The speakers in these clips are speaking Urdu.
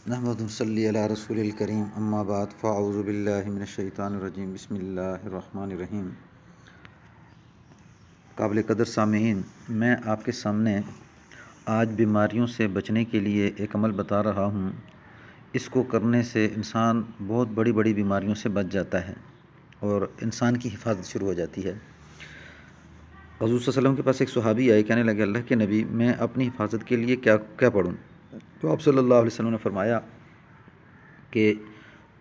نحمد صلی علی رسول الکریم اما بعد فاعوذ باللہ من الشیطان الرجیم بسم اللہ الرحمن الرحیم۔ قابل قدر سامعین، میں آپ کے سامنے آج بیماریوں سے بچنے کے لیے ایک عمل بتا رہا ہوں۔ اس کو کرنے سے انسان بہت بڑی بڑی بیماریوں سے بچ جاتا ہے اور انسان کی حفاظت شروع ہو جاتی ہے۔ حضور صلی اللہ علیہ وسلم کے پاس ایک صحابی آئے، کہنے لگے اللہ کے نبی، میں اپنی حفاظت کے لیے کیا پڑھوں؟ تو آپ صلی اللہ علیہ وسلم نے فرمایا کہ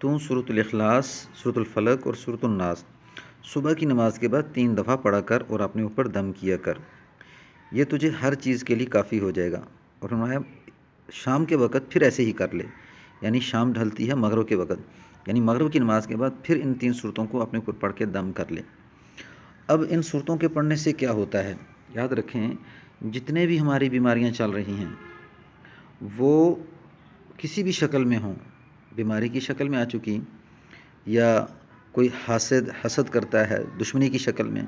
تم سورۃ الاخلاص، سورۃ الفلق اور سورۃ الناس صبح کی نماز کے بعد 3 دفعہ پڑھا کر اور اپنے اوپر دم کیا کر، یہ تجھے ہر چیز کے لیے کافی ہو جائے گا۔ اور فرمایا شام کے وقت پھر ایسے ہی کر لے، یعنی شام ڈھلتی ہے مغرب کے وقت، یعنی مغرب کی نماز کے بعد پھر ان 3 صورتوں کو اپنے اوپر پڑھ کے دم کر لے۔ اب ان صورتوں کے پڑھنے سے کیا ہوتا ہے؟ یاد رکھیں، جتنے بھی ہماری بیماریاں چل رہی ہیں وہ کسی بھی شکل میں ہوں، بیماری کی شکل میں آ چکی، یا کوئی حسد کرتا ہے دشمنی کی شکل میں،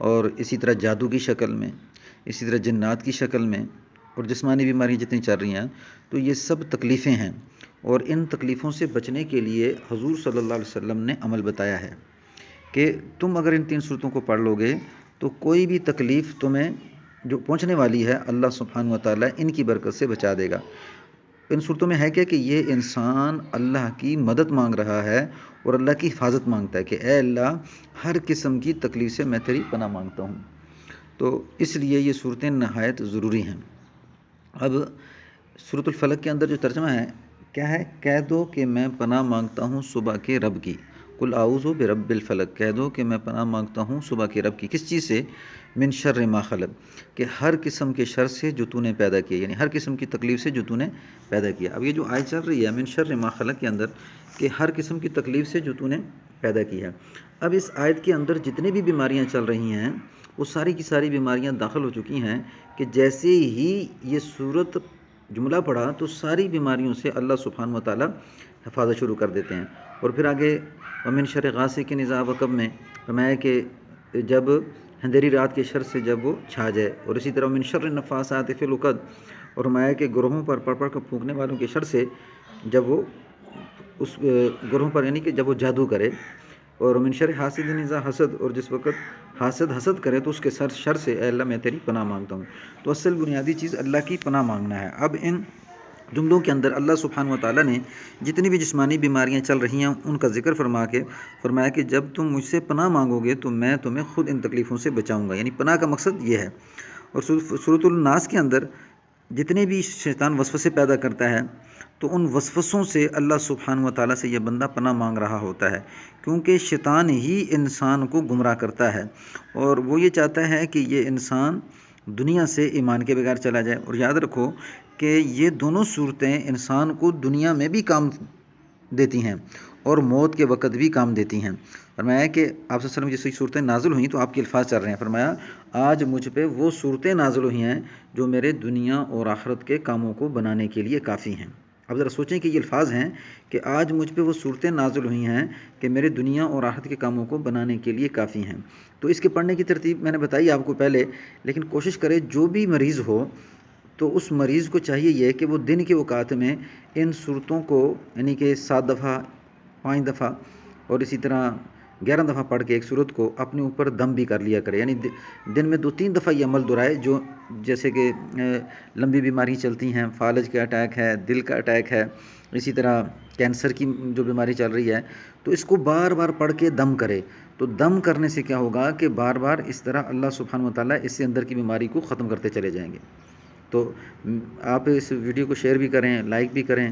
اور اسی طرح جادو کی شکل میں، اسی طرح جنات کی شکل میں، اور جسمانی بیماریاں جتنی چل رہی ہیں، تو یہ سب تکلیفیں ہیں، اور ان تکلیفوں سے بچنے کے لیے حضور صلی اللہ علیہ وسلم نے عمل بتایا ہے کہ تم اگر ان 3 صورتوں کو پڑھ لو گے تو کوئی بھی تکلیف تمہیں جو پہنچنے والی ہے اللہ سبحانہ و تعالیٰ ان کی برکت سے بچا دے گا۔ ان صورتوں میں ہے کیا کہ یہ انسان اللہ کی مدد مانگ رہا ہے اور اللہ کی حفاظت مانگتا ہے کہ اے اللہ، ہر قسم کی تکلیف سے میں تیری پناہ مانگتا ہوں۔ تو اس لیے یہ صورتیں نہایت ضروری ہیں۔ اب سورۃ الفلق کے اندر جو ترجمہ ہے کیا ہے؟ کہہ دو کہ میں پناہ مانگتا ہوں صبح کے رب کی، قل اعوذ برب الفلق، کہہ دو کہ میں پناہ مانگتا ہوں صبح کے رب کی۔ کس چیز سے؟ من شر ما خلق، کہ ہر قسم کے شر سے جو تو نے پیدا کیا، یعنی ہر قسم کی تکلیف سے جو تو نے پیدا کیا۔ اب یہ جو آیت چل رہی ہے من شر ما خلق کے اندر، کہ ہر قسم کی تکلیف سے جو تو نے پیدا کی ہے۔ اب اس آیت کے اندر جتنے بھی بیماریاں چل رہی ہیں وہ ساری کی ساری بیماریاں داخل ہو چکی ہیں کہ جیسے ہی یہ سورت جملہ پڑھا تو ساری بیماریوں سے اللہ سبحانہ و تعالیٰ حفاظت شروع کر دیتے ہیں۔ اور پھر آگے ومن شر غاسق اذا وقب میں فرمایا کہ جب اندھیری رات کے شر سے جب وہ چھا جائے، اور اسی طرح من شر النفاثات فی العقد، اور فرمایا کہ گروہوں پر پڑھ پڑھ کر پھونکنے والوں کے شر سے جب وہ اس گروہوں پر، یعنی کہ جب وہ جادو کرے، اور من شر حاسد اذا حسد، اور جس وقت حسد کرے تو اس کے شر سے اے اللہ میں تیری پناہ مانگتا ہوں۔ تو اصل بنیادی چیز اللہ کی پناہ مانگنا ہے۔ اب ان جملوں کے اندر اللہ سبحانہ و تعالیٰ نے جتنی بھی جسمانی بیماریاں چل رہی ہیں ان کا ذکر فرمایا کہ جب تم مجھ سے پناہ مانگو گے تو میں تمہیں خود ان تکلیفوں سے بچاؤں گا، یعنی پناہ کا مقصد یہ ہے۔ اور سورۃ الناس کے اندر جتنے بھی شیطان وسوسے پیدا کرتا ہے تو ان وسوسوں سے اللہ سبحانہ و تعالیٰ سے یہ بندہ پناہ مانگ رہا ہوتا ہے، کیونکہ شیطان ہی انسان کو گمراہ کرتا ہے، اور وہ یہ چاہتا ہے کہ یہ انسان دنیا سے ایمان کے بغیر چلا جائے۔ اور یاد رکھو کہ یہ دونوں صورتیں انسان کو دنیا میں بھی کام دیتی ہیں اور موت کے وقت بھی کام دیتی ہیں۔ فرمایا کہ آپ صلی اللہ علیہ وسلم جیسی صورتیں نازل ہوئیں تو آپ کے الفاظ چل رہے ہیں، فرمایا آج مجھ پہ وہ صورتیں نازل ہوئی ہیں جو میرے دنیا اور آخرت کے کاموں کو بنانے کے لیے کافی ہیں۔ اب ذرا سوچیں کہ یہ الفاظ ہیں کہ آج مجھ پہ وہ صورتیں نازل ہوئی ہیں کہ میرے دنیا اور آخرت کے کاموں کو بنانے کے لیے کافی ہیں۔ تو اس کے پڑھنے کی ترتیب میں نے بتائی آپ کو پہلے، لیکن کوشش کرے جو بھی مریض ہو تو اس مریض کو چاہیے یہ کہ وہ دن کے اوقات میں ان صورتوں کو، یعنی کہ 7 دفعہ، 5 دفعہ، اور اسی طرح 11 دفعہ پڑھ کے ایک صورت کو اپنے اوپر دم بھی کر لیا کرے، یعنی دن میں 2-3 دفعہ یہ عمل دہرائے، جو جیسے کہ لمبی بیماری چلتی ہیں، فالج کا اٹیک ہے، دل کا اٹیک ہے، اسی طرح کینسر کی جو بیماری چل رہی ہے، تو اس کو بار بار پڑھ کے دم کرے۔ تو دم کرنے سے کیا ہوگا کہ بار بار اس طرح اللہ سبحانہ و تعالیٰ اس سے اندر کی بیماری کو ختم کرتے چلے جائیں گے۔ تو آپ اس ویڈیو کو شیئر بھی کریں، لائک بھی کریں۔